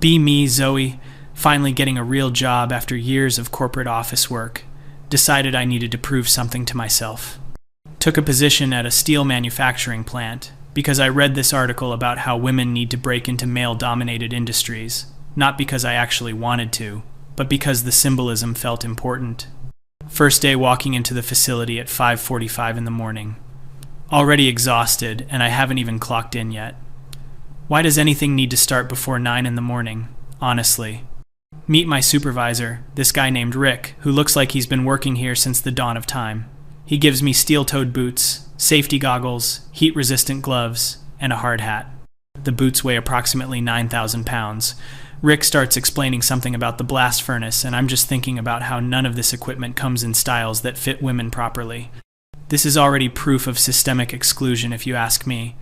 Be me, Zoe, finally getting a real job after years of corporate office work. Decided I needed to prove something to myself. Took a position at a steel manufacturing plant because I read this article about how women need to break into male-dominated industries, not because I actually wanted to, but because the symbolism felt important. First day walking into the facility at 5:45 in the morning. Already exhausted, and I haven't even clocked in yet. Why does anything need to start before 9 in the morning, honestly? Meet my supervisor, this guy named Rick, who looks like he's been working here since the dawn of time. He gives me steel-toed boots, safety goggles, heat-resistant gloves, and a hard hat. The boots weigh approximately 9,000 pounds. Rick starts explaining something about the blast furnace, and I'm just thinking about how none of this equipment comes in styles that fit women properly. This is already proof of systemic exclusion, if you ask me.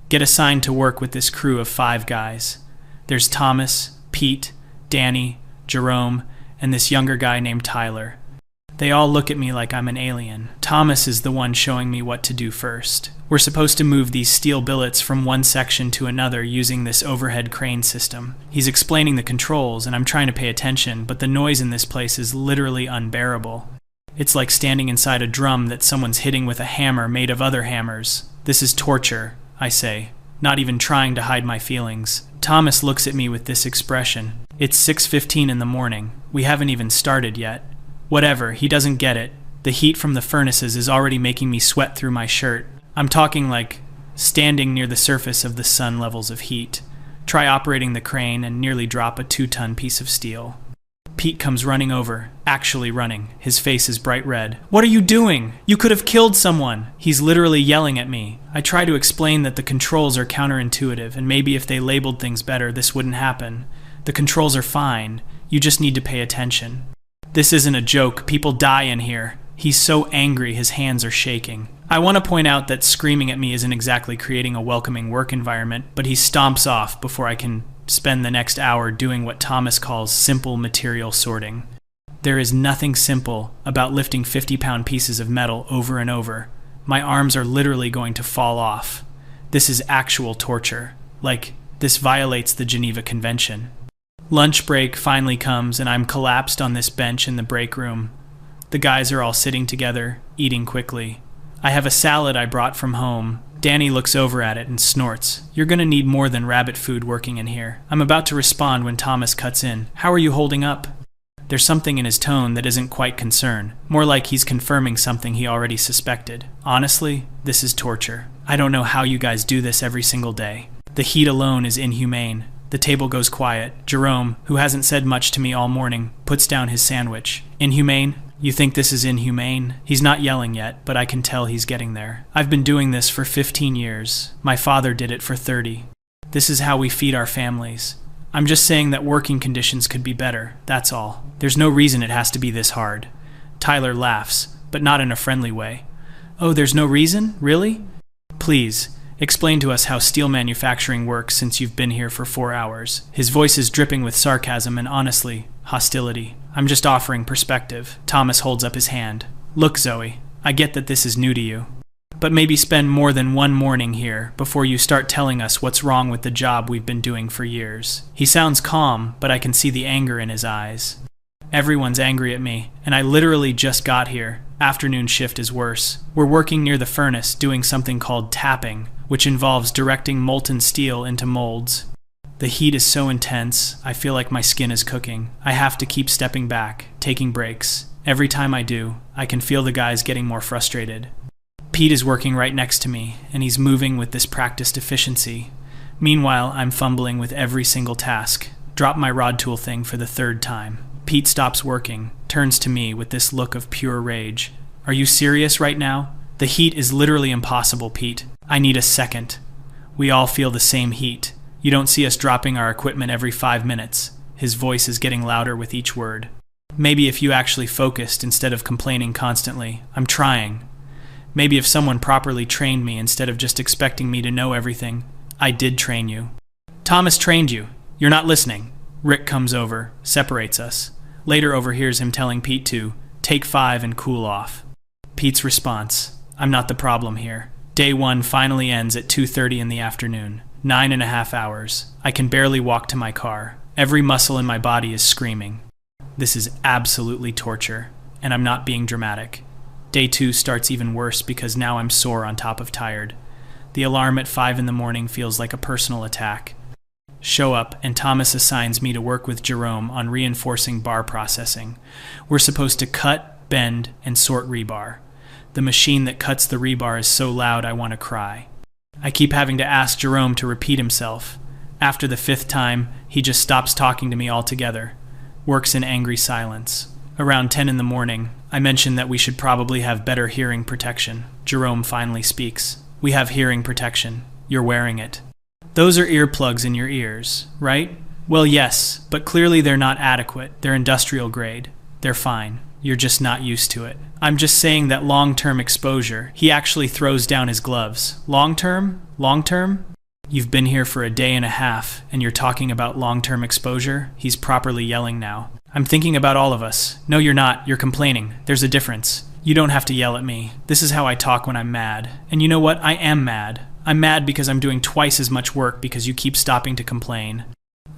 Get assigned to work with this crew of 5 guys. There's Thomas, Pete, Danny, Jerome, and this younger guy named Tyler. They all look at me like I'm an alien. Thomas is the one showing me what to do first. We're supposed to move these steel billets from one section to another using this overhead crane system. He's explaining the controls, and I'm trying to pay attention, but the noise in this place is literally unbearable. It's like standing inside a drum that someone's hitting with a hammer made of other hammers. This is torture, I say, not even trying to hide my feelings. Thomas looks at me with this expression. It's 6:15 in the morning. We haven't even started yet. Whatever, he doesn't get it. The heat from the furnaces is already making me sweat through my shirt. I'm talking like standing near the surface of the sun levels of heat. Try operating the crane and nearly drop a 2-ton piece of steel. Pete comes running over, actually running. His face is bright red. What are you doing? You could have killed someone. He's literally yelling at me. I try to explain that the controls are counterintuitive, and maybe if they labeled things better, this wouldn't happen. The controls are fine. You just need to pay attention. This isn't a joke. People die in here. He's so angry his hands are shaking. I want to point out that screaming at me isn't exactly creating a welcoming work environment, but he stomps off before I can spend the next hour doing what Thomas calls simple material sorting. There is nothing simple about lifting 50-pound pieces of metal over and over. My arms are literally going to fall off. This is actual torture. Like, this violates the Geneva Convention. Lunch break finally comes, and I'm collapsed on this bench in the break room. The guys are all sitting together, eating quickly. I have a salad I brought from home. Danny looks over at it and snorts. You're gonna need more than rabbit food working in here. I'm about to respond when Thomas cuts in. How are you holding up? There's something in his tone that isn't quite concern. More like he's confirming something he already suspected. Honestly, this is torture. I don't know how you guys do this every single day. The heat alone is inhumane. The table goes quiet. Jerome, who hasn't said much to me all morning, puts down his sandwich. Inhumane? You think this is inhumane? He's not yelling yet, but I can tell he's getting there. I've been doing this for 15 years. My father did it for 30. This is how we feed our families. I'm just saying that working conditions could be better, that's all. There's no reason it has to be this hard. Tyler laughs, but not in a friendly way. Oh, there's no reason? Really? Please. Explain to us how steel manufacturing works since you've been here for 4 hours. His voice is dripping with sarcasm and, honestly, hostility. I'm just offering perspective. Thomas holds up his hand. Look, Zoe, I get that this is new to you. But maybe spend more than one morning here before you start telling us what's wrong with the job we've been doing for years. He sounds calm, but I can see the anger in his eyes. Everyone's angry at me, and I literally just got here. Afternoon shift is worse. We're working near the furnace doing something called tapping, which involves directing molten steel into molds. The heat is so intense, I feel like my skin is cooking. I have to keep stepping back, taking breaks. Every time I do, I can feel the guys getting more frustrated. Pete is working right next to me, and he's moving with this practiced efficiency. Meanwhile, I'm fumbling with every single task. Drop my rod tool thing for the 3rd time. Pete stops working, turns to me with this look of pure rage. Are you serious right now? The heat is literally impossible, Pete. I need a second. We all feel the same heat. You don't see us dropping our equipment every 5 minutes. His voice is getting louder with each word. Maybe if you actually focused instead of complaining constantly. I'm trying. Maybe if someone properly trained me instead of just expecting me to know everything. I did train you. Thomas trained you. You're not listening. Rick comes over, separates us. Later overhears him telling Pete to take 5 and cool off. Pete's response, I'm not the problem here. Day 1 finally ends at 2:30 in the afternoon. 9.5 hours. I can barely walk to my car. Every muscle in my body is screaming. This is absolutely torture, and I'm not being dramatic. Day 2 starts even worse because now I'm sore on top of tired. The alarm at 5 in the morning feels like a personal attack. Show up, and Thomas assigns me to work with Jerome on reinforcing bar processing. We're supposed to cut, bend, and sort rebar. The machine that cuts the rebar is so loud I want to cry. I keep having to ask Jerome to repeat himself. After the 5th time, he just stops talking to me altogether. Works in angry silence. Around 10 in the morning, I mention that we should probably have better hearing protection. Jerome finally speaks. We have hearing protection. You're wearing it. Those are earplugs in your ears, right? Well, yes, but clearly they're not adequate. They're industrial grade. They're fine. You're just not used to it. I'm just saying that long-term exposure. He actually throws down his gloves. Long-term? Long-term? You've been here for a day and a half, and you're talking about long-term exposure? He's properly yelling now. I'm thinking about all of us. No, you're not. You're complaining. There's a difference. You don't have to yell at me. This is how I talk when I'm mad. And you know what? I am mad. I'm mad because I'm doing twice as much work because you keep stopping to complain.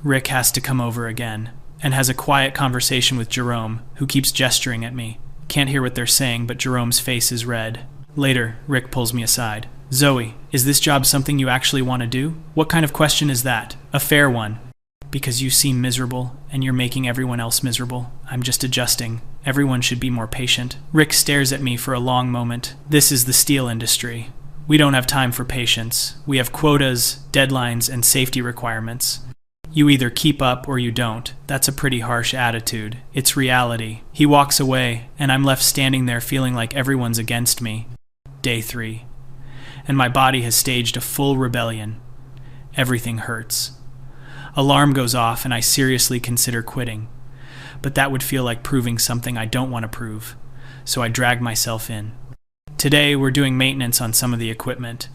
Rick has to come over again, and has a quiet conversation with Jerome, who keeps gesturing at me. Can't hear what they're saying, but Jerome's face is red. Later, Rick pulls me aside. Zoe, is this job something you actually want to do? What kind of question is that? A fair one. Because you seem miserable, and you're making everyone else miserable. I'm just adjusting. Everyone should be more patient. Rick stares at me for a long moment. This is the steel industry. We don't have time for patience. We have quotas, deadlines, and safety requirements. You either keep up or you don't. That's a pretty harsh attitude. It's reality. He walks away, and I'm left standing there feeling like everyone's against me. Day 3. And my body has staged a full rebellion. Everything hurts. Alarm goes off, and I seriously consider quitting. But that would feel like proving something I don't want to prove, so I drag myself in. Today, we're doing maintenance on some of the equipment,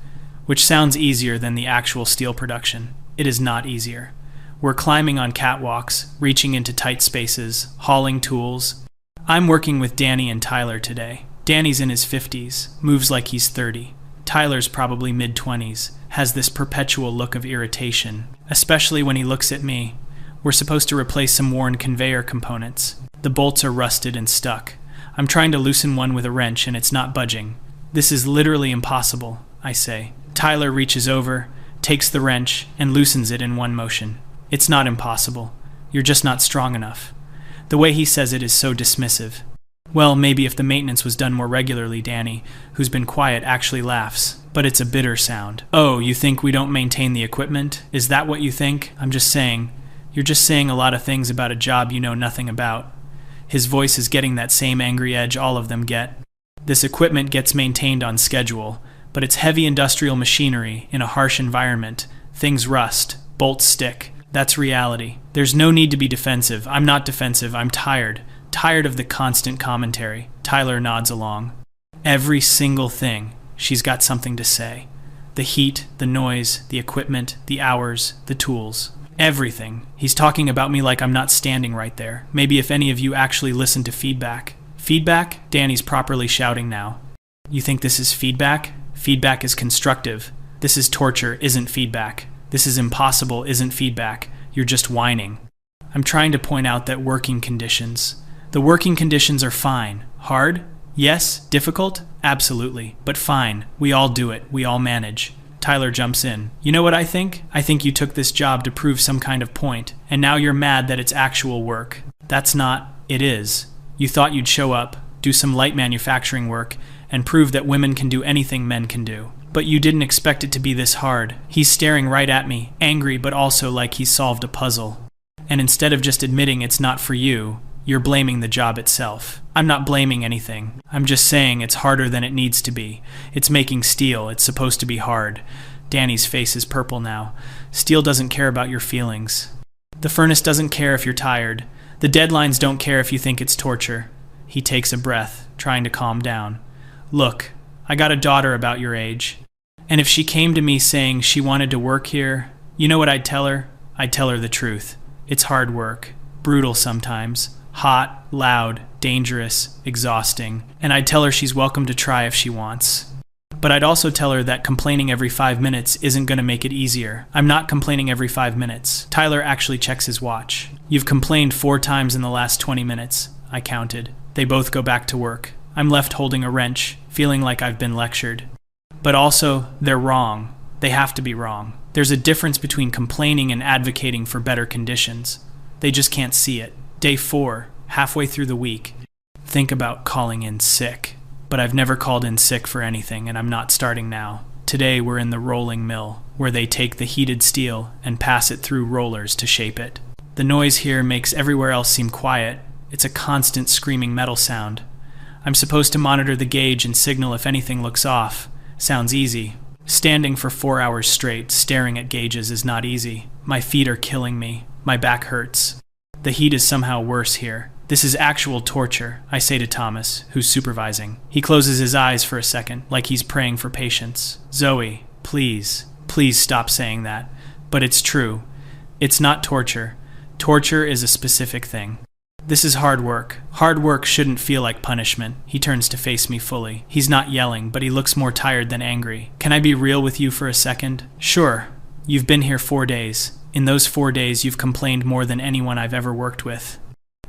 which sounds easier than the actual steel production. It is not easier. We're climbing on catwalks, reaching into tight spaces, hauling tools. I'm working with Danny and Tyler today. Danny's in his 50s, moves like he's 30. Tyler's probably mid-20s, has this perpetual look of irritation, especially when he looks at me. We're supposed to replace some worn conveyor components. The bolts are rusted and stuck. I'm trying to loosen one with a wrench and it's not budging. This is literally impossible, I say. Tyler reaches over, takes the wrench, and loosens it in one motion. It's not impossible. You're just not strong enough. The way he says it is so dismissive. Well, maybe if the maintenance was done more regularly, Danny, who's been quiet, actually laughs. But it's a bitter sound. Oh, you think we don't maintain the equipment? Is that what you think? I'm just saying. You're just saying a lot of things about a job you know nothing about. His voice is getting that same angry edge all of them get. This equipment gets maintained on schedule, but it's heavy industrial machinery in a harsh environment. Things rust, bolts stick. That's reality. There's no need to be defensive. I'm not defensive. I'm tired. Tired of the constant commentary. Tyler nods along. Every single thing. She's got something to say. The heat, the noise, the equipment, the hours, the tools. Everything. He's talking about me like I'm not standing right there. Maybe if any of you actually listen to feedback. Feedback? Danny's properly shouting now. You think this is feedback? Feedback is constructive. This is torture, isn't feedback. This is impossible, isn't feedback. You're just whining. I'm trying to point out that working conditions. The working conditions are fine. Hard? Yes. Difficult? Absolutely. But fine. We all do it. We all manage. Tyler jumps in. You know what I think? I think you took this job to prove some kind of point, and now you're mad that it's actual work. That's not. It is. You thought you'd show up, do some light manufacturing work, and prove that women can do anything men can do. But you didn't expect it to be this hard. He's staring right at me, angry but also like he's solved a puzzle. And instead of just admitting it's not for you, you're blaming the job itself. I'm not blaming anything. I'm just saying it's harder than it needs to be. It's making steel. It's supposed to be hard. Danny's face is purple now. Steel doesn't care about your feelings. The furnace doesn't care if you're tired. The deadlines don't care if you think it's torture. He takes a breath, trying to calm down. Look, I got a daughter about your age. And if she came to me saying she wanted to work here, you know what I'd tell her? I'd tell her the truth. It's hard work. Brutal sometimes. Hot, loud, dangerous, exhausting. And I'd tell her she's welcome to try if she wants. But I'd also tell her that complaining every 5 minutes isn't going to make it easier. I'm not complaining every 5 minutes. Tyler actually checks his watch. You've complained 4 times in the last 20 minutes, I counted. They both go back to work. I'm left holding a wrench, feeling like I've been lectured. But also, they're wrong. They have to be wrong. There's a difference between complaining and advocating for better conditions. They just can't see it. Day 4, halfway through the week. Think about calling in sick. But I've never called in sick for anything, and I'm not starting now. Today we're in the rolling mill, where they take the heated steel and pass it through rollers to shape it. The noise here makes everywhere else seem quiet. It's a constant screaming metal sound. I'm supposed to monitor the gauge and signal if anything looks off. Sounds easy. Standing for 4 hours straight, staring at gauges is not easy. My feet are killing me. My back hurts. The heat is somehow worse here. This is actual torture, I say to Thomas, who's supervising. He closes his eyes for a second, like he's praying for patience. Zoe, please stop saying that. But it's true. It's not torture. Torture is a specific thing. This is hard work. Hard work shouldn't feel like punishment. He turns to face me fully. He's not yelling, but he looks more tired than angry. Can I be real with you for a second? Sure. You've been here 4 days. In those 4 days, you've complained more than anyone I've ever worked with.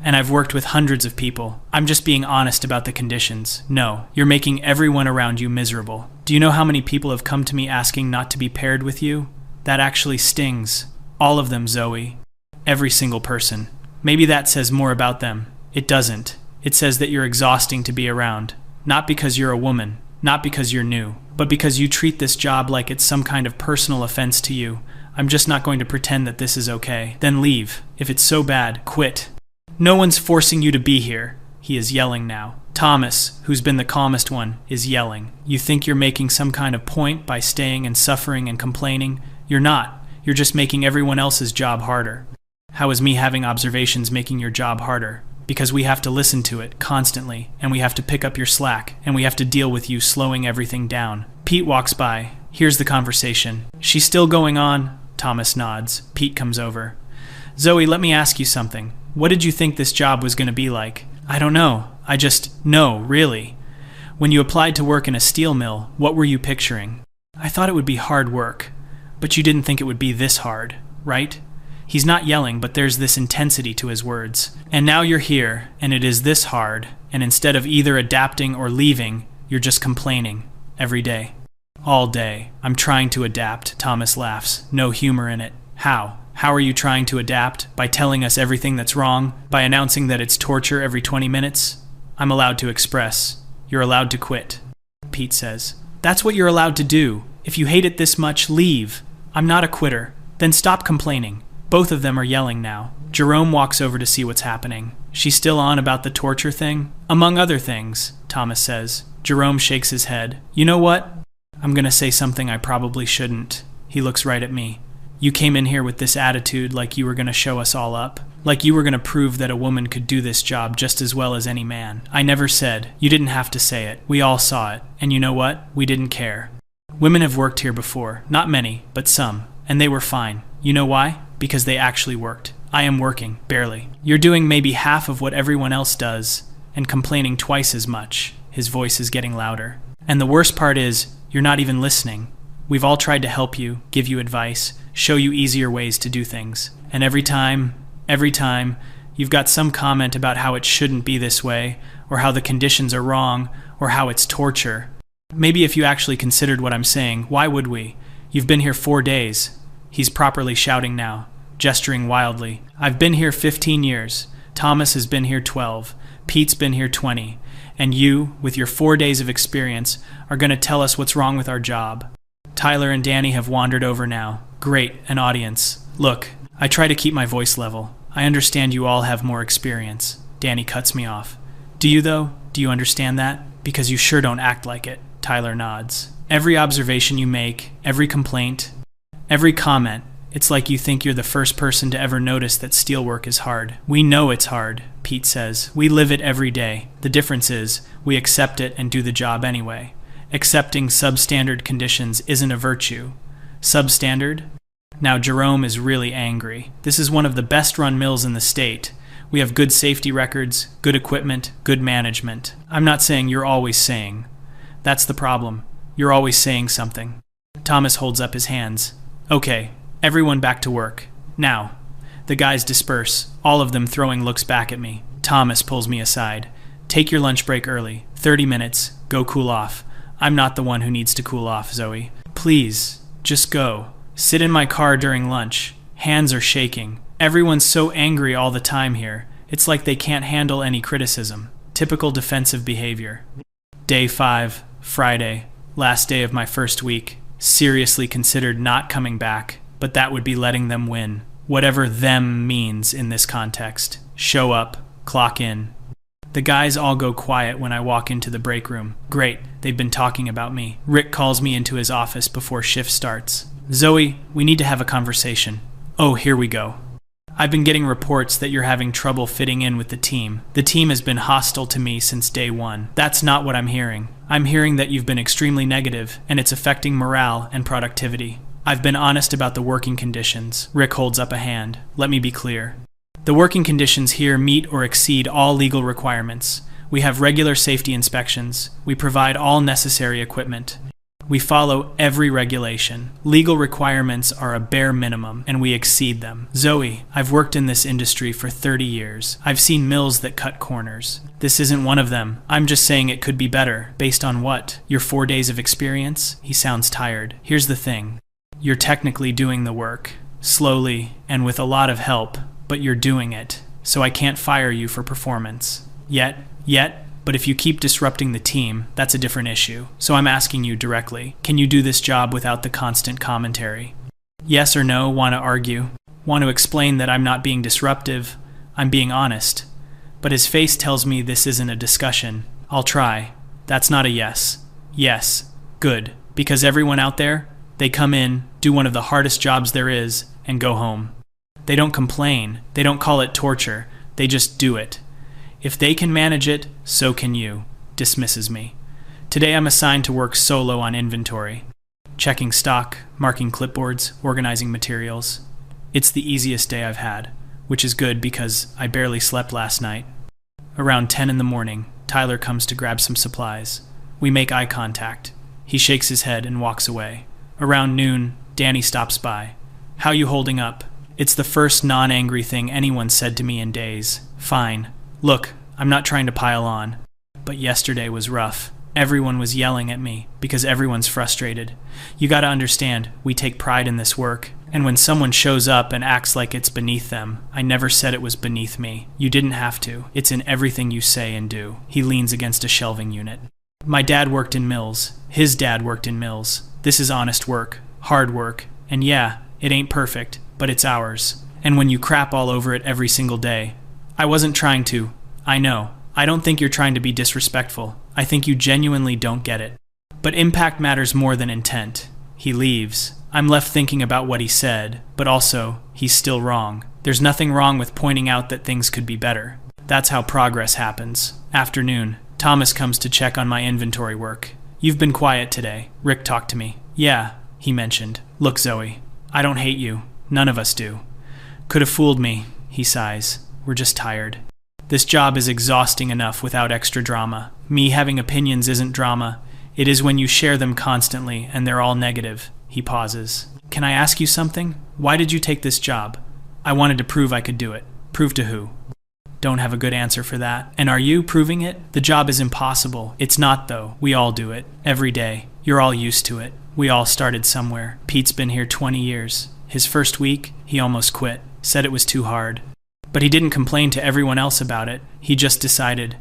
And I've worked with hundreds of people. I'm just being honest about the conditions. No, you're making everyone around you miserable. Do you know how many people have come to me asking not to be paired with you? That actually stings. All of them, Zoe. Every single person. Maybe that says more about them. It doesn't. It says that you're exhausting to be around. Not because you're a woman, not because you're new, but because you treat this job like it's some kind of personal offense to you. I'm just not going to pretend that this is okay. Then leave. If it's so bad, quit. No one's forcing you to be here. He is yelling now. Thomas, who's been the calmest one, is yelling. You think you're making some kind of point by staying and suffering and complaining? You're not. You're just making everyone else's job harder. How is me having observations making your job harder? Because we have to listen to it constantly, and we have to pick up your slack, and we have to deal with you slowing everything down. Pete walks by. Here's the conversation. She's still going on? Thomas nods. Pete comes over. Zoe, let me ask you something. What did you think this job was going to be like? I don't know. No, really. When you applied to work in a steel mill, what were you picturing? I thought it would be hard work, but you didn't think it would be this hard, right? He's not yelling, but there's this intensity to his words. And now you're here, and it is this hard, and instead of either adapting or leaving, you're just complaining. Every day. All day. I'm trying to adapt, Thomas laughs. No humor in it. How? How are you trying to adapt? By telling us everything that's wrong? By announcing that it's torture every 20 minutes? I'm allowed to express. You're allowed to quit. Pete says. That's what you're allowed to do. If you hate it this much, leave. I'm not a quitter. Then stop complaining. Both of them are yelling now. Jerome walks over to see what's happening. She's still on about the torture thing? Among other things, Thomas says. Jerome shakes his head. You know what? I'm gonna say something I probably shouldn't. He looks right at me. You came in here with this attitude like you were gonna show us all up. Like you were gonna prove that a woman could do this job just as well as any man. I never said. You didn't have to say it. We all saw it. And you know what? We didn't care. Women have worked here before. Not many, but some. And they were fine. You know why? Because they actually worked. I am working, barely. You're doing maybe half of what everyone else does, and complaining twice as much. His voice is getting louder. And the worst part is, you're not even listening. We've all tried to help you, give you advice, show you easier ways to do things. And every time, you've got some comment about how it shouldn't be this way, or how the conditions are wrong, or how it's torture. Maybe if you actually considered what I'm saying, why would we? You've been here 4 days. He's properly shouting now, gesturing wildly. I've been here 15 years. Thomas has been here 12. Pete's been here 20. And you, with your 4 days of experience, are going to tell us what's wrong with our job. Tyler and Danny have wandered over now. Great, an audience. Look, I try to keep my voice level. I understand you all have more experience. Danny cuts me off. Do you, though? Do you understand that? Because you sure don't act like it. Tyler nods. Every observation you make, every complaint, every comment, it's like you think you're the first person to ever notice that steelwork is hard. We know it's hard, Pete says. We live it every day. The difference is, we accept it and do the job anyway. Accepting substandard conditions isn't a virtue. Substandard? Now Jerome is really angry. This is one of the best-run mills in the state. We have good safety records, good equipment, good management. I'm not saying you're always saying. That's the problem. You're always saying something. Thomas holds up his hands. Okay, everyone back to work. Now. The guys disperse, all of them throwing looks back at me. Thomas pulls me aside. Take your lunch break early. 30 minutes. Go cool off. I'm not the one who needs to cool off, Zoe. Please, just go. Sit in my car during lunch. Hands are shaking. Everyone's so angry all the time here. It's like they can't handle any criticism. Typical defensive behavior. Day 5, Friday. Last day of my first week. Seriously considered not coming back, but that would be letting them win. Whatever them means in this context. Show up, clock in. The guys all go quiet when I walk into the break room. Great, they've been talking about me. Rick calls me into his office before shift starts. Zoe, we need to have a conversation. Oh, here we go. I've been getting reports that you're having trouble fitting in with the team. The team has been hostile to me since day one. That's not what I'm hearing. I'm hearing that you've been extremely negative, and it's affecting morale and productivity. I've been honest about the working conditions. Rick holds up a hand. Let me be clear. The working conditions here meet or exceed all legal requirements. We have regular safety inspections. We provide all necessary equipment. We follow every regulation. Legal requirements are a bare minimum, and we exceed them. Zoe, I've worked in this industry for 30 years. I've seen mills that cut corners. This isn't one of them. I'm just saying it could be better. Based on what? Your 4 days of experience? He sounds tired. Here's the thing. You're technically doing the work. Slowly, and with a lot of help, but you're doing it. So I can't fire you for performance. Yet, but if you keep disrupting the team, that's a different issue. So I'm asking you directly, can you do this job without the constant commentary? Yes or no, want to argue? Want to explain that I'm not being disruptive? I'm being honest. But his face tells me this isn't a discussion. I'll try. That's not a yes. Yes. Good. Because everyone out there, they come in, do one of the hardest jobs there is, and go home. They don't complain. They don't call it torture. They just do it. If they can manage it, so can you. Dismisses me. Today I'm assigned to work solo on inventory. Checking stock, marking clipboards, organizing materials. It's the easiest day I've had, which is good because I barely slept last night. Around 10 in the morning, Tyler comes to grab some supplies. We make eye contact. He shakes his head and walks away. Around noon, Danny stops by. How you holding up? It's the first non-angry thing anyone said to me in days. Fine. Look, I'm not trying to pile on, but yesterday was rough. Everyone was yelling at me because everyone's frustrated. You gotta understand, we take pride in this work, and when someone shows up and acts like it's beneath them, I never said it was beneath me. You didn't have to. It's in everything you say and do. He leans against a shelving unit. My dad worked in mills. His dad worked in mills. This is honest work, hard work, and yeah, it ain't perfect, but it's ours. And when you crap all over it every single day, I wasn't trying to. I know. I don't think you're trying to be disrespectful. I think you genuinely don't get it. But impact matters more than intent. He leaves. I'm left thinking about what he said, but also, he's still wrong. There's nothing wrong with pointing out that things could be better. That's how progress happens. Afternoon. Thomas comes to check on my inventory work. You've been quiet today. Rick talked to me. Yeah, he mentioned. Look, Zoe, I don't hate you. None of us do. Could have fooled me, he sighs. We're just tired. This job is exhausting enough without extra drama. Me having opinions isn't drama. It is when you share them constantly and they're all negative. He pauses. Can I ask you something? Why did you take this job? I wanted to prove I could do it. Prove to who? Don't have a good answer for that. And are you proving it? The job is impossible. It's not, though. We all do it. Every day. You're all used to it. We all started somewhere. Pete's been here 20 years. His first week, he almost quit. Said it was too hard. But he didn't complain to everyone else about it. He just decided,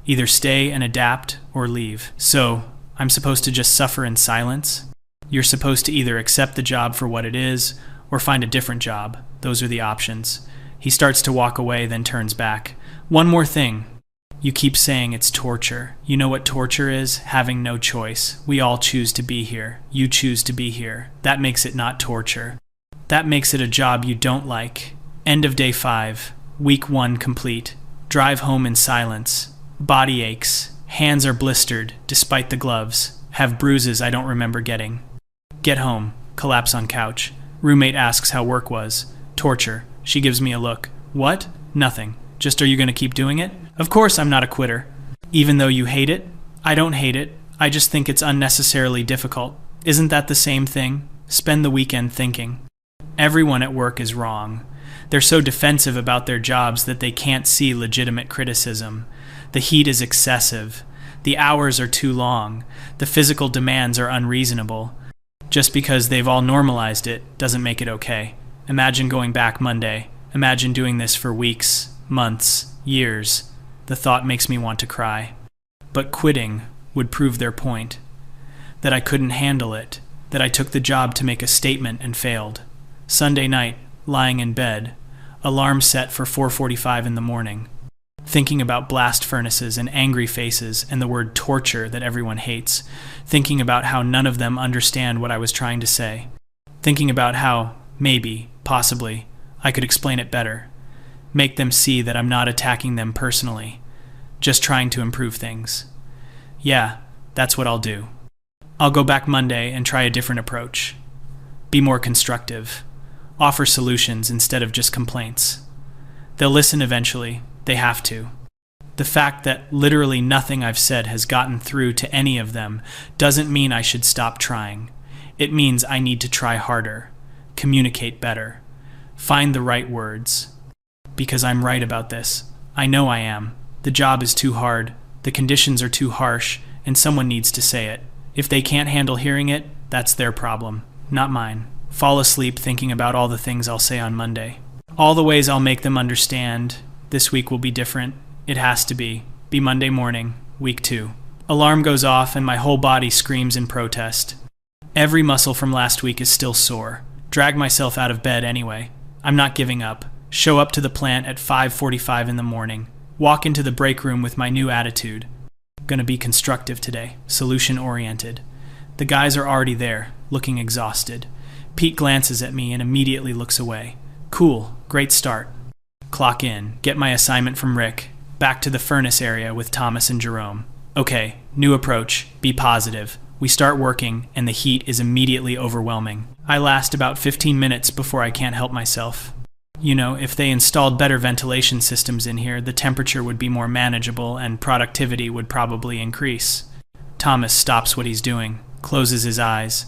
either stay and adapt or leave. So, I'm supposed to just suffer in silence? You're supposed to either accept the job for what it is, or find a different job. Those are the options. He starts to walk away, then turns back. One more thing. You keep saying it's torture. You know what torture is? Having no choice. We all choose to be here. You choose to be here. That makes it not torture. That makes it a job you don't like. End of day 5. Week 1 complete. Drive home in silence. Body aches. Hands are blistered, despite the gloves. Have bruises I don't remember getting. Get home. Collapse on couch. Roommate asks how work was. Torture. She gives me a look. What? Nothing. Just are you going to keep doing it? Of course I'm not a quitter. Even though you hate it? I don't hate it. I just think it's unnecessarily difficult. Isn't that the same thing? Spend the weekend thinking. Everyone at work is wrong. They're so defensive about their jobs that they can't see legitimate criticism. The heat is excessive. The hours are too long. The physical demands are unreasonable. Just because they've all normalized it doesn't make it okay. Imagine going back Monday. Imagine doing this for weeks, months, years. The thought makes me want to cry. But quitting would prove their point. That I couldn't handle it. That I took the job to make a statement and failed. Sunday night, lying in bed, alarm set for 4:45 in the morning, thinking about blast furnaces and angry faces and the word torture that everyone hates, thinking about how none of them understand what I was trying to say, thinking about how, maybe, possibly, I could explain it better, make them see that I'm not attacking them personally, just trying to improve things. Yeah, that's what I'll do. I'll go back Monday and try a different approach. Be more constructive. Offer solutions instead of just complaints. They'll listen eventually. They have to. The fact that literally nothing I've said has gotten through to any of them doesn't mean I should stop trying. It means I need to try harder, communicate better, find the right words. Because I'm right about this. I know I am. The job is too hard, the conditions are too harsh, and someone needs to say it. If they can't handle hearing it, that's their problem, not mine. Fall asleep thinking about all the things I'll say on Monday. All the ways I'll make them understand. This week will be different. It has to be. Be Monday morning, week 2. Alarm goes off and my whole body screams in protest. Every muscle from last week is still sore. Drag myself out of bed anyway. I'm not giving up. Show up to the plant at 5:45 in the morning. Walk into the break room with my new attitude. Gonna be constructive today, solution-oriented. The guys are already there, looking exhausted. Pete glances at me and immediately looks away. Cool, great start. Clock in, get my assignment from Rick. Back to the furnace area with Thomas and Jerome. Okay, new approach, be positive. We start working and the heat is immediately overwhelming. I last about 15 minutes before I can't help myself. You know, if they installed better ventilation systems in here, the temperature would be more manageable and productivity would probably increase. Thomas stops what he's doing, closes his eyes,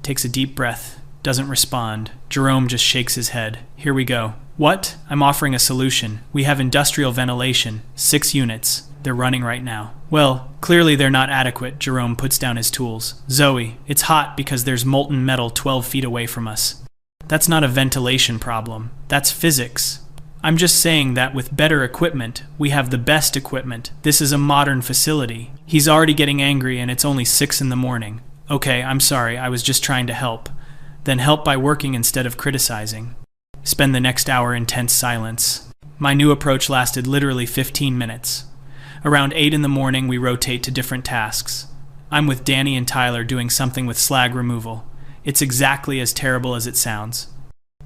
takes a deep breath. Doesn't respond. Jerome just shakes his head. Here we go. What? I'm offering a solution. We have industrial ventilation. 6 units. They're running right now. Well, clearly they're not adequate. Jerome puts down his tools. Zoe, it's hot because there's molten metal 12 feet away from us. That's not a ventilation problem. That's physics. I'm just saying that with better equipment, we have the best equipment. This is a modern facility. He's already getting angry and it's only 6 in the morning. Okay, I'm sorry. I was just trying to help. Then help by working instead of criticizing. Spend the next hour in tense silence. My new approach lasted literally 15 minutes. Around 8 in the morning, we rotate to different tasks. I'm with Danny and Tyler doing something with slag removal. It's exactly as terrible as it sounds.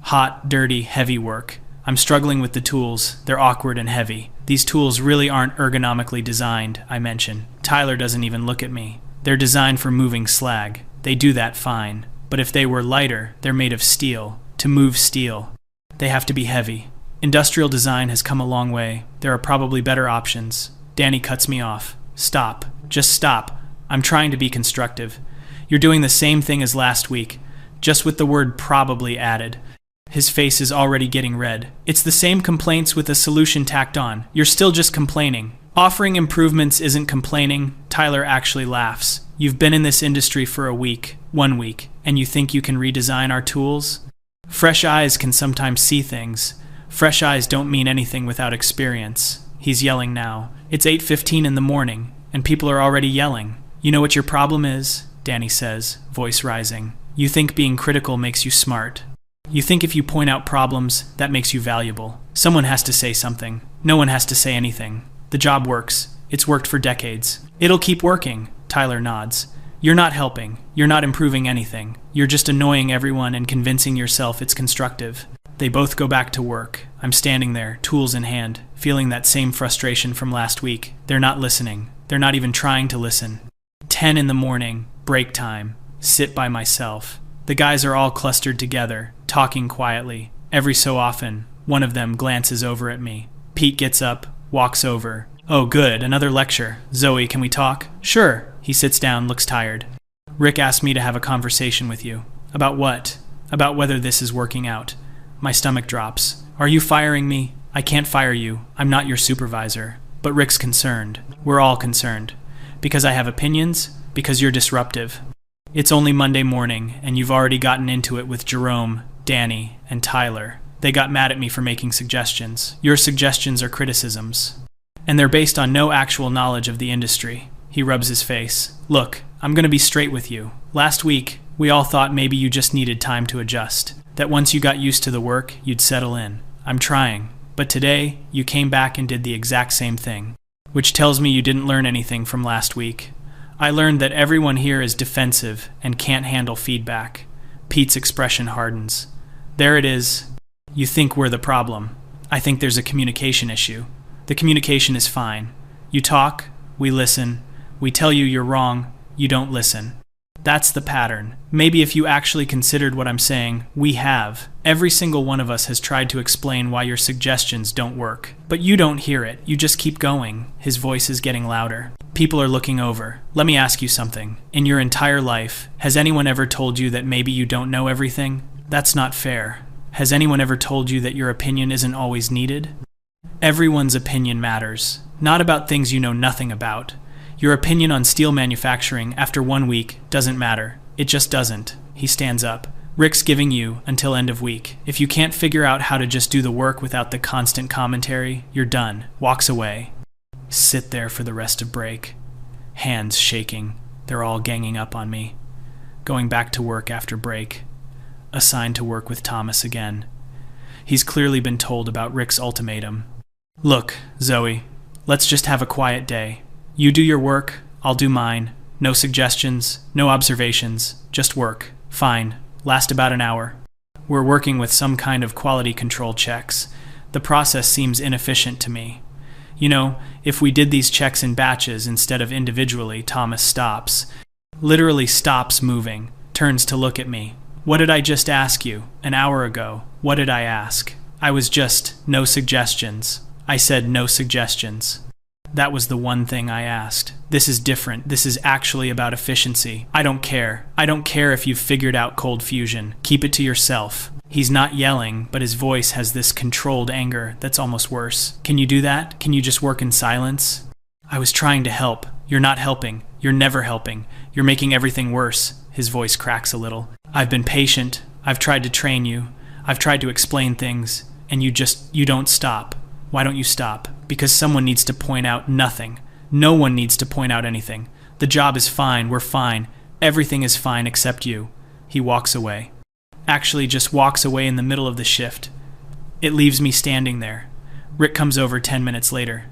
Hot, dirty, heavy work. I'm struggling with the tools. They're awkward and heavy. These tools really aren't ergonomically designed, I mention. Tyler doesn't even look at me. They're designed for moving slag. They do that fine. But if they were lighter, they're made of steel. To move steel, they have to be heavy. Industrial design has come a long way. There are probably better options. Danny cuts me off. Stop. Just stop. I'm trying to be constructive. You're doing the same thing as last week, just with the word probably added. His face is already getting red. It's the same complaints with a solution tacked on. You're still just complaining. Offering improvements isn't complaining. Tyler actually laughs. You've been in this industry for a week, 1 week, and you think you can redesign our tools? Fresh eyes can sometimes see things. Fresh eyes don't mean anything without experience. He's yelling now. It's 8:15 in the morning, and people are already yelling. You know what your problem is? Danny says, voice rising. You think being critical makes you smart. You think if you point out problems, that makes you valuable. Someone has to say something. No one has to say anything. The job works. It's worked for decades. It'll keep working. Tyler nods. You're not helping. You're not improving anything. You're just annoying everyone and convincing yourself it's constructive. They both go back to work. I'm standing there, tools in hand, feeling that same frustration from last week. They're not listening. They're not even trying to listen. 10 in the morning, break time. Sit by myself. The guys are all clustered together, talking quietly. Every so often, one of them glances over at me. Pete gets up, walks over. Oh good, another lecture. Zoe, can we talk? Sure. He sits down, looks tired. Rick asked me to have a conversation with you. About what? About whether this is working out. My stomach drops. Are you firing me? I can't fire you. I'm not your supervisor. But Rick's concerned. We're all concerned. Because I have opinions? Because you're disruptive. It's only Monday morning, and you've already gotten into it with Jerome, Danny, and Tyler. They got mad at me for making suggestions. Your suggestions are criticisms. And they're based on no actual knowledge of the industry. He rubs his face. Look, I'm gonna be straight with you. Last week, we all thought maybe you just needed time to adjust. That once you got used to the work, you'd settle in. I'm trying. But today, you came back and did the exact same thing. Which tells me you didn't learn anything from last week. I learned that everyone here is defensive and can't handle feedback. Pete's expression hardens. There it is. You think we're the problem. I think there's a communication issue. The communication is fine. You talk, we listen. We tell you you're wrong, you don't listen. That's the pattern. Maybe if you actually considered what I'm saying, we have. Every single one of us has tried to explain why your suggestions don't work. But you don't hear it, you just keep going. His voice is getting louder. People are looking over. Let me ask you something. In your entire life, has anyone ever told you that maybe you don't know everything? That's not fair. Has anyone ever told you that your opinion isn't always needed? Everyone's opinion matters. Not about things you know nothing about. Your opinion on steel manufacturing after 1 week doesn't matter. It just doesn't. He stands up. Rick's giving you until end of week. If you can't figure out how to just do the work without the constant commentary, you're done. Walks away. Sit there for the rest of break. Hands shaking. They're all ganging up on me. Going back to work after break. Assigned to work with Thomas again. He's clearly been told about Rick's ultimatum. Look, Zoe, let's just have a quiet day. You do your work, I'll do mine. No suggestions, no observations, just work. Fine. Last about an hour. We're working with some kind of quality control checks. The process seems inefficient to me. You know, if we did these checks in batches instead of individually, Thomas stops. Literally stops moving. Turns to look at me. What did I just ask you? An hour ago. What did I ask? I was just, no suggestions. I said no suggestions. That was the one thing I asked. This is different. This is actually about efficiency. I don't care. I don't care if you've figured out cold fusion. Keep it to yourself. He's not yelling, but his voice has this controlled anger that's almost worse. Can you do that? Can you just work in silence? I was trying to help. You're not helping. You're never helping. You're making everything worse. His voice cracks a little. I've been patient. I've tried to train you. I've tried to explain things. And you don't stop. Why don't you stop? Because someone needs to point out nothing. No one needs to point out anything. The job is fine. We're fine. Everything is fine except you. He walks away. Actually, just walks away in the middle of the shift. It leaves me standing there. Rick comes over 10 minutes later.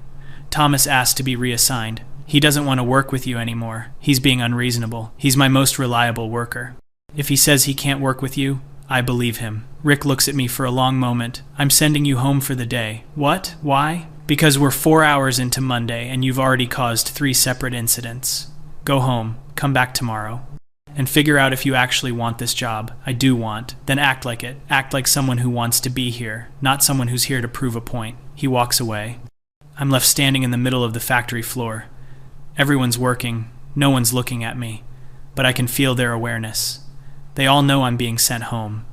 Thomas asked to be reassigned. He doesn't want to work with you anymore. He's being unreasonable. He's my most reliable worker. If he says he can't work with you, I believe him. Rick looks at me for a long moment. I'm sending you home for the day. What? Why? Because we're 4 hours into Monday and you've already caused 3 separate incidents. Go home. Come back tomorrow. And figure out if you actually want this job. I do want. Then act like it. Act like someone who wants to be here, not someone who's here to prove a point. He walks away. I'm left standing in the middle of the factory floor. Everyone's working. No one's looking at me. But I can feel their awareness. They all know I'm being sent home.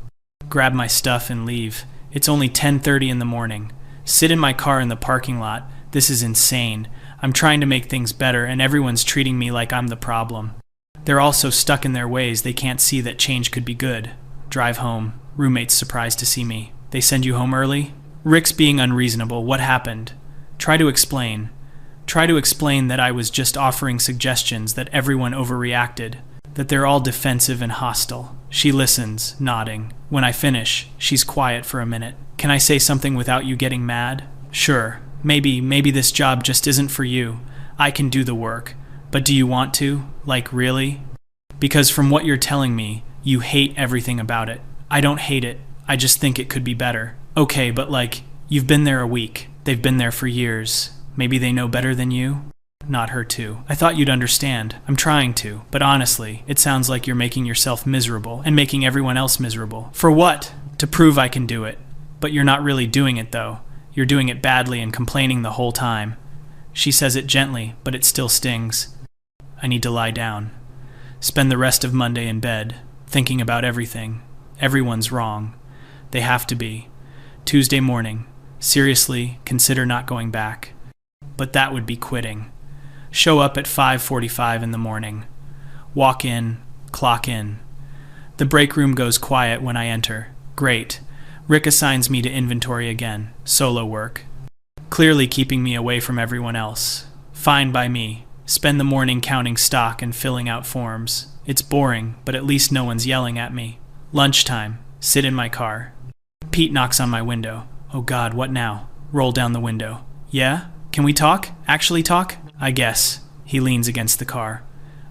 Grab my stuff and leave. It's only 10:30 in the morning. Sit in my car in the parking lot. This is insane. I'm trying to make things better and everyone's treating me like I'm the problem. They're all so stuck in their ways they can't see that change could be good. Drive home. Roommates surprised to see me. They send you home early? Rick's being unreasonable. What happened? Try to explain. Try to explain that I was just offering suggestions, that everyone overreacted, that they're all defensive and hostile. She listens, nodding. When I finish, she's quiet for a minute. Can I say something without you getting mad? Sure. Maybe this job just isn't for you. I can do the work. But do you want to? Like, really? Because from what you're telling me, you hate everything about it. I don't hate it. I just think it could be better. Okay, but like, you've been there a week. They've been there for years. Maybe they know better than you? Not her too. I thought you'd understand. I'm trying to. But honestly, it sounds like you're making yourself miserable and making everyone else miserable. For what? To prove I can do it. But you're not really doing it though. You're doing it badly and complaining the whole time. She says it gently, but it still stings. I need to lie down. Spend the rest of Monday in bed, thinking about everything. Everyone's wrong. They have to be. Tuesday morning. Seriously, consider not going back. But that would be quitting. Show up at 5:45 in the morning. Walk in, clock in. The break room goes quiet when I enter. Great. Rick assigns me to inventory again. Solo work. Clearly keeping me away from everyone else. Fine by me. Spend the morning counting stock and filling out forms. It's boring, but at least no one's yelling at me. Lunchtime. Sit in my car. Pete knocks on my window. Oh God, what now? Roll down the window. Yeah? Can we talk? Actually talk? I guess. He leans against the car.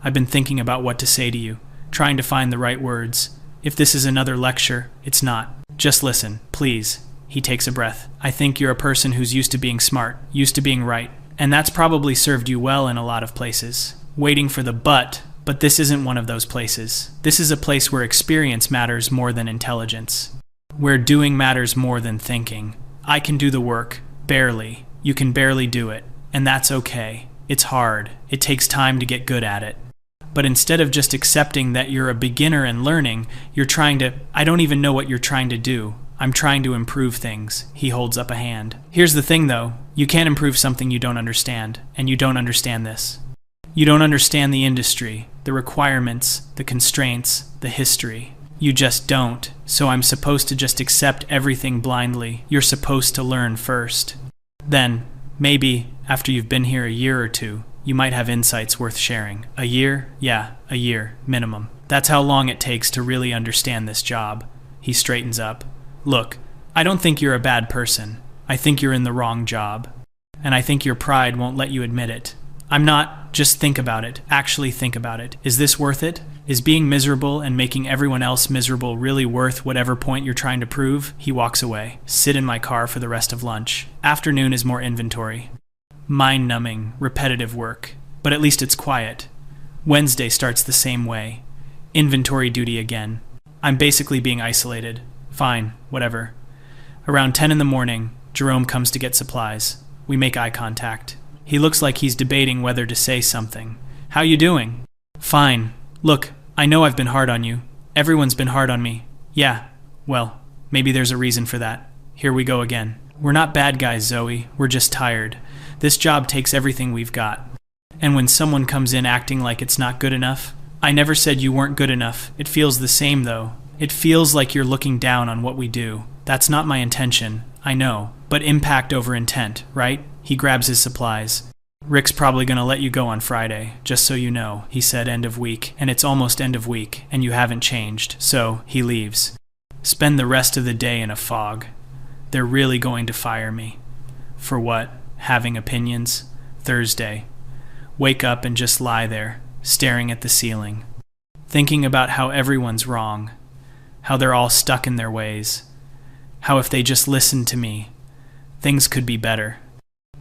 I've been thinking about what to say to you, trying to find the right words. If this is another lecture, it's not. Just listen, please. He takes a breath. I think you're a person who's used to being smart, used to being right, and that's probably served you well in a lot of places. Waiting for the but this isn't one of those places. This is a place where experience matters more than intelligence. Where doing matters more than thinking. I can do the work, barely. You can barely do it, and that's okay. It's hard. It takes time to get good at it. But instead of just accepting that you're a beginner and learning, you're trying to, I don't even know what you're trying to do. I'm trying to improve things. He holds up a hand. Here's the thing though, you can't improve something you don't understand, and you don't understand this. You don't understand the industry, the requirements, the constraints, the history. You just don't, so I'm supposed to just accept everything blindly. You're supposed to learn first. Then, maybe, after you've been here a year or two, you might have insights worth sharing. A year? Yeah, a year, minimum. That's how long it takes to really understand this job. He straightens up. Look, I don't think you're a bad person. I think you're in the wrong job. And I think your pride won't let you admit it. I'm not, just think about it. Actually think about it. Is this worth it? Is being miserable and making everyone else miserable really worth whatever point you're trying to prove? He walks away. Sit in my car for the rest of lunch. Afternoon is more inventory. Mind-numbing, repetitive work. But at least it's quiet. Wednesday starts the same way. Inventory duty again. I'm basically being isolated. Fine, whatever. Around 10 in the morning, Jerome comes to get supplies. We make eye contact. He looks like he's debating whether to say something. How you doing? Fine. Look, I know I've been hard on you. Everyone's been hard on me. Yeah, well, maybe there's a reason for that. Here we go again. We're not bad guys, Zoe. We're just tired. This job takes everything we've got. And when someone comes in acting like it's not good enough, I never said you weren't good enough. It feels the same, though. It feels like you're looking down on what we do. That's not my intention, I know. But impact over intent, right? He grabs his supplies. Rick's probably gonna let you go on Friday, just so you know, he said end of week, and it's almost end of week, and you haven't changed, so he leaves. Spend the rest of the day in a fog. They're really going to fire me. For what? Having opinions? Thursday. Wake up and just lie there, staring at the ceiling. Thinking about how everyone's wrong. How they're all stuck in their ways. How if they just listened to me, things could be better.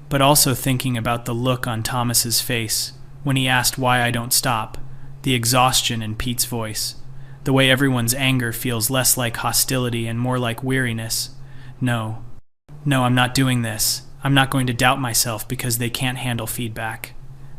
But also thinking about the look on Thomas's face when he asked why I don't stop, the exhaustion in Pete's voice, the way everyone's anger feels less like hostility and more like weariness. No, I'm not doing this. I'm not going to doubt myself because they can't handle feedback.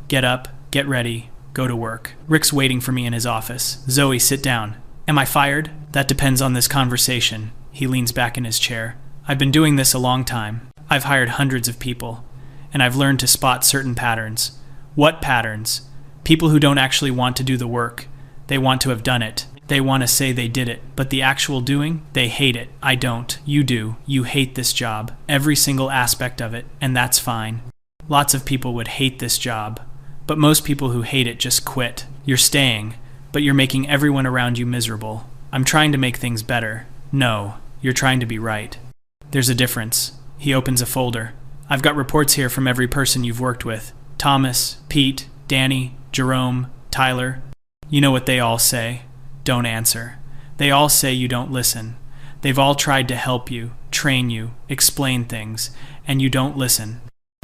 Get up, get ready, go to work. Rick's waiting for me in his office. Zoe, sit down. Am I fired? That depends on this conversation. He leans back in his chair. I've been doing this a long time. I've hired hundreds of people. And I've learned to spot certain patterns. What patterns? People who don't actually want to do the work. They want to have done it. They want to say they did it. But the actual doing? They hate it. I don't. You do. You hate this job. Every single aspect of it. And that's fine. Lots of people would hate this job. But most people who hate it just quit. You're staying, but you're making everyone around you miserable. I'm trying to make things better. No, you're trying to be right. There's a difference. He opens a folder. I've got reports here from every person you've worked with. Thomas, Pete, Danny, Jerome, Tyler. You know what they all say. Don't answer. They all say you don't listen. They've all tried to help you, train you, explain things, and you don't listen.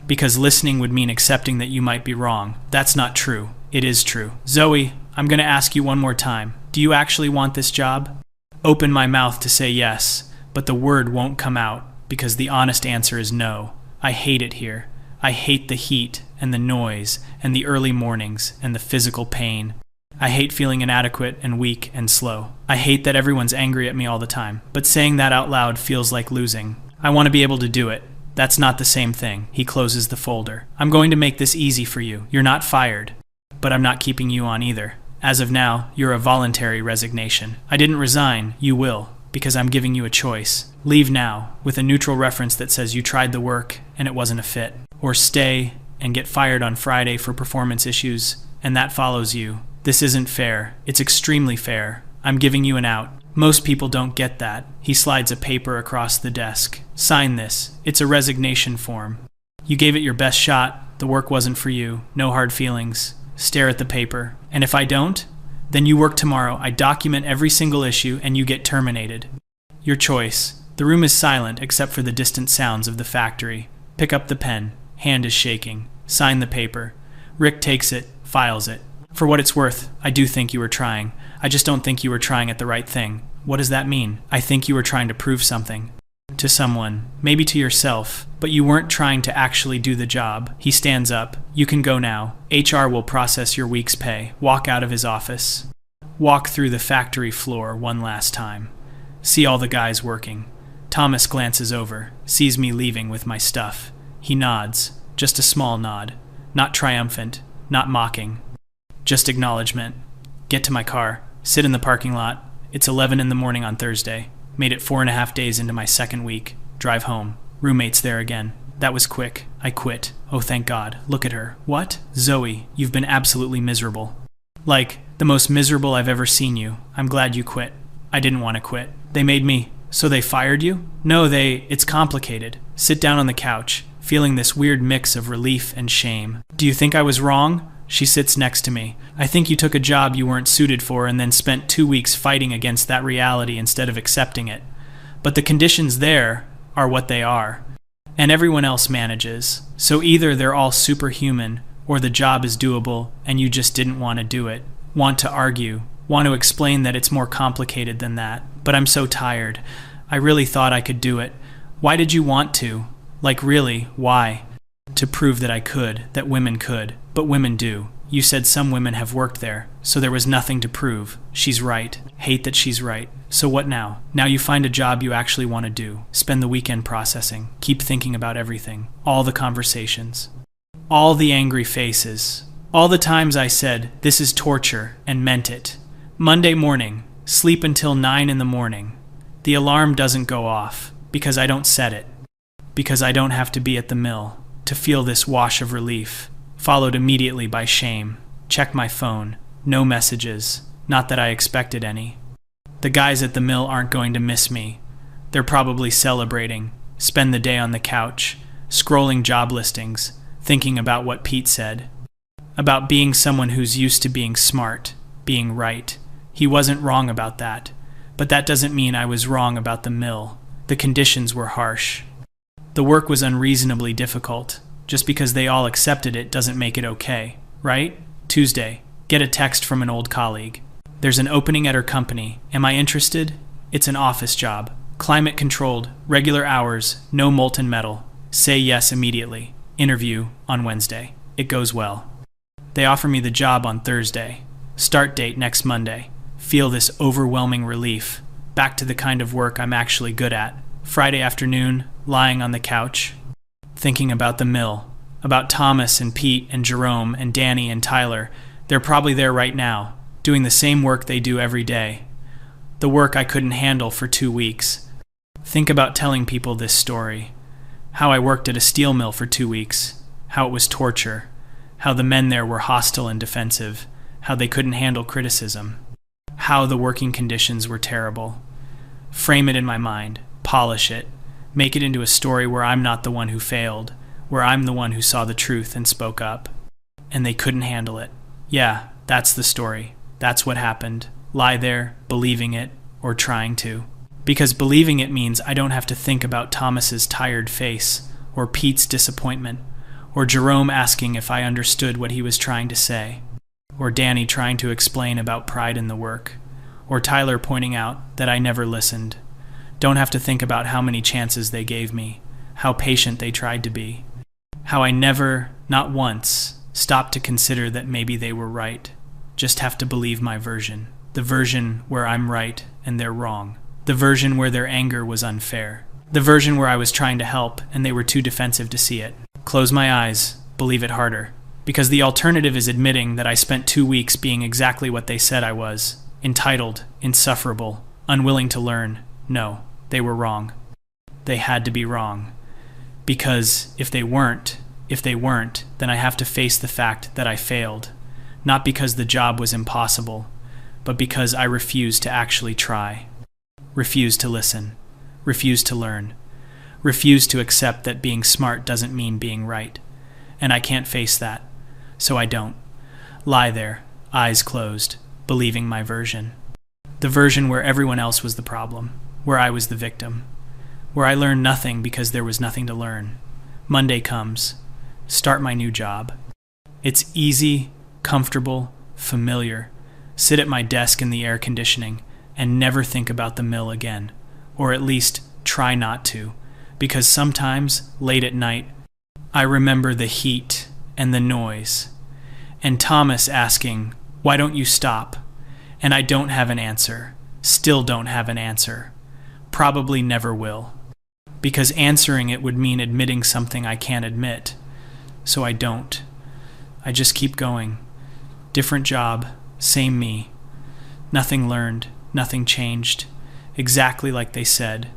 Because listening would mean accepting that you might be wrong. That's not true. It is true. Zoe, I'm going to ask you one more time. Do you actually want this job? Open my mouth to say yes, but the word won't come out because the honest answer is no. I hate it here. I hate the heat and the noise and the early mornings and the physical pain. I hate feeling inadequate and weak and slow. I hate that everyone's angry at me all the time, but saying that out loud feels like losing. I want to be able to do it. That's not the same thing. He closes the folder. I'm going to make this easy for you. You're not fired, but I'm not keeping you on either. As of now, you're a voluntary resignation. I didn't resign. You will, because I'm giving you a choice. Leave now, with a neutral reference that says you tried the work and it wasn't a fit. Or stay and get fired on Friday for performance issues, and that follows you. This isn't fair. It's extremely fair. I'm giving you an out. Most people don't get that. He slides a paper across the desk. Sign this. It's a resignation form. You gave it your best shot. The work wasn't for you. No hard feelings. Stare at the paper. And if I don't, then you work tomorrow. I document every single issue and you get terminated. Your choice. The room is silent except for the distant sounds of the factory. Pick up the pen. Hand is shaking. Sign the paper. Rick takes it, files it. For what it's worth, I do think you were trying. I just don't think you were trying at the right thing. What does that mean? I think you were trying to prove something. To someone. Maybe to yourself. But you weren't trying to actually do the job. He stands up. You can go now. HR will process your week's pay. Walk out of his office. Walk through the factory floor one last time. See all the guys working. Thomas glances over. Sees me leaving with my stuff. He nods. Just a small nod. Not triumphant. Not mocking. Just acknowledgement. Get to my car. Sit in the parking lot. It's 11 in the morning on Thursday. Made it 4.5 days into my second week. Drive home. Roommate's there again. That was quick. I quit. Oh, thank God. Look at her. What? Zoe, you've been absolutely miserable. Like, the most miserable I've ever seen you. I'm glad you quit. I didn't want to quit. They made me. So they fired you? No, it's complicated. Sit down on the couch, feeling this weird mix of relief and shame. Do you think I was wrong? She sits next to me. I think you took a job you weren't suited for and then spent 2 weeks fighting against that reality instead of accepting it. But the conditions there are what they are. And everyone else manages. So either they're all superhuman, or the job is doable and you just didn't want to do it. Want to argue. Want to explain that it's more complicated than that. But I'm so tired. I really thought I could do it. Why did you want to? Like really, why? To prove that I could, that women could. But women do. You said some women have worked there, so there was nothing to prove. She's right. Hate that she's right. So what now? Now you find a job you actually want to do. Spend the weekend processing. Keep thinking about everything. All the conversations. All the angry faces. All the times I said, this is torture, and meant it. Monday morning. Sleep until 9 in the morning. The alarm doesn't go off, because I don't set it. Because I don't have to be at the mill. To feel this wash of relief. Followed immediately by shame. Check my phone. No messages. Not that I expected any. The guys at the mill aren't going to miss me. They're probably celebrating. Spend the day on the couch, scrolling job listings, thinking about what Pete said. About being someone who's used to being smart, being right. He wasn't wrong about that. But that doesn't mean I was wrong about the mill. The conditions were harsh. The work was unreasonably difficult. Just because they all accepted it doesn't make it okay, right? Tuesday. Get a text from an old colleague. There's an opening at her company. Am I interested? It's an office job. Climate controlled, regular hours, no molten metal. Say yes immediately. Interview on Wednesday. It goes well. They offer me the job on Thursday. Start date next Monday. Feel this overwhelming relief. Back to the kind of work I'm actually good at. Friday afternoon, lying on the couch. Thinking about the mill, about Thomas and Pete and Jerome and Danny and Tyler. They're probably there right now, doing the same work they do every day. The work I couldn't handle for 2 weeks. Think about telling people this story. How I worked at a steel mill for 2 weeks. How it was torture. How the men there were hostile and defensive. How they couldn't handle criticism. How the working conditions were terrible. Frame it in my mind. Polish it. Make it into a story where I'm not the one who failed, where I'm the one who saw the truth and spoke up. And they couldn't handle it. Yeah, that's the story. That's what happened. Lie there, believing it, or trying to. Because believing it means I don't have to think about Thomas's tired face, or Pete's disappointment, or Jerome asking if I understood what he was trying to say, or Danny trying to explain about pride in the work, or Tyler pointing out that I never listened. Don't have to think about how many chances they gave me, how patient they tried to be. How I never, not once, stopped to consider that maybe they were right. Just have to believe my version. The version where I'm right and they're wrong. The version where their anger was unfair. The version where I was trying to help and they were too defensive to see it. Close my eyes, believe it harder. Because the alternative is admitting that I spent 2 weeks being exactly what they said I was. Entitled, insufferable, unwilling to learn. No, they were wrong. They had to be wrong. Because if they weren't, then I have to face the fact that I failed. Not because the job was impossible, but because I refused to actually try. Refused to listen. Refused to learn. Refused to accept that being smart doesn't mean being right. And I can't face that, so I don't. Lie there, eyes closed, believing my version. The version where everyone else was the problem, where I was the victim. Where I learned nothing because there was nothing to learn. Monday comes. Start my new job. It's easy, comfortable, familiar. Sit at my desk in the air conditioning and never think about the mill again. Or at least try not to. Because sometimes, late at night, I remember the heat and the noise. And Thomas asking, "Why don't you stop?" And I don't have an answer. Still don't have an answer. Probably never will. Because answering it would mean admitting something I can't admit. So I don't. I just keep going. Different job, same me. Nothing learned, nothing changed. Exactly like they said.